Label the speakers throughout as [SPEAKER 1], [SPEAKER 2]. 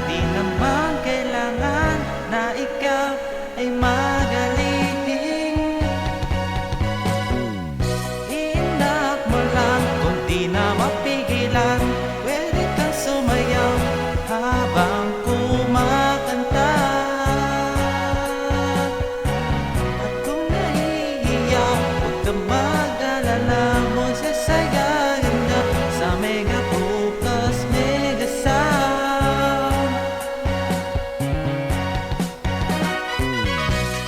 [SPEAKER 1] Di naman kailangan na ikaw ay magaling. Iinak mo lang kung di na mapigilan. Pwede kang sumayaw habang kumakanta. At kung nahihiya, huwag kang mag-alala, magsasayahin ka sa Mega Pro Plus Mega Sound.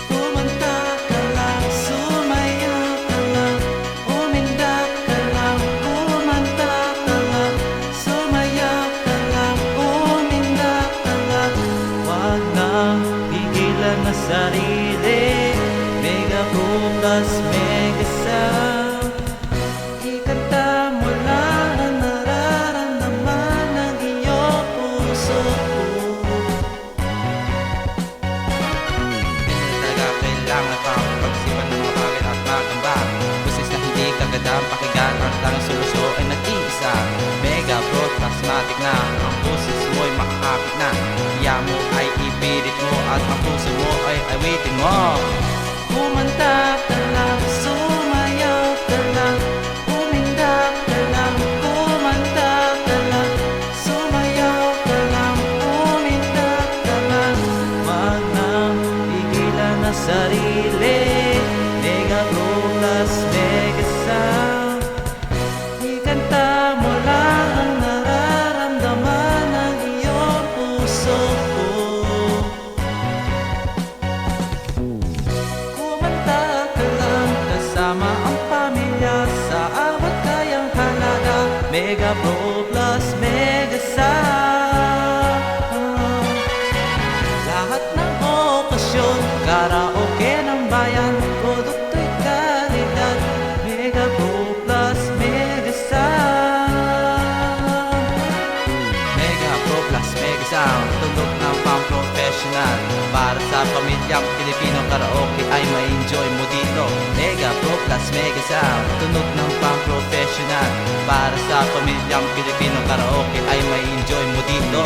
[SPEAKER 1] Kumanta ka lang, sumayaw ka lang, umindak ka lang, kumanta ka lang, sumayaw ka lang, umindak ka lang. Huwag nang pigilan ang sarili, Mega Pro Plus Mega Sound. Ikanta mo lang ang nararamdaman ng iyong puso.
[SPEAKER 2] Hindi talaga kailangan pang pag-isipan ng mga bagay at magamba. Busis na hindi kagadang pakinggan, ang tanging solusyon ay nag-iisa. Mega Pro Plasmatic na, ang busis mo'y makakapit na. Hiya mo ay ipilit mo at ang puso mo ay awitin mo.
[SPEAKER 1] Kumanta ka lang, sumayaw ka lang, umindak ka lang, kumanta ka lang, sumayaw ka lang, umindak ka lang. Wag nang pigilan ang sarili, Mega Pro Plus Mega Sound. Ikanta mo lang ang nararamdaman ng iyong puso. Kumanta ka lang kasama ang pamilya sa awat kayang halaga, Mega Pro Plus Mega Sound. Lahat ng okasyon, karaoke ng bayan, produkto'y kalidad, Mega Pro Plus Mega Sound.
[SPEAKER 2] Mega Pro Plus Mega Sound, tunog ng pang-professional. Para sa pamilyang Pilipino, karaoke ay ma-enjoy mo dito. Mega Pro Plus Mega Sound, tunog ng pang-professional. Para sa pamilyang Pilipino, karaoke ay ma-enjoy mo dito.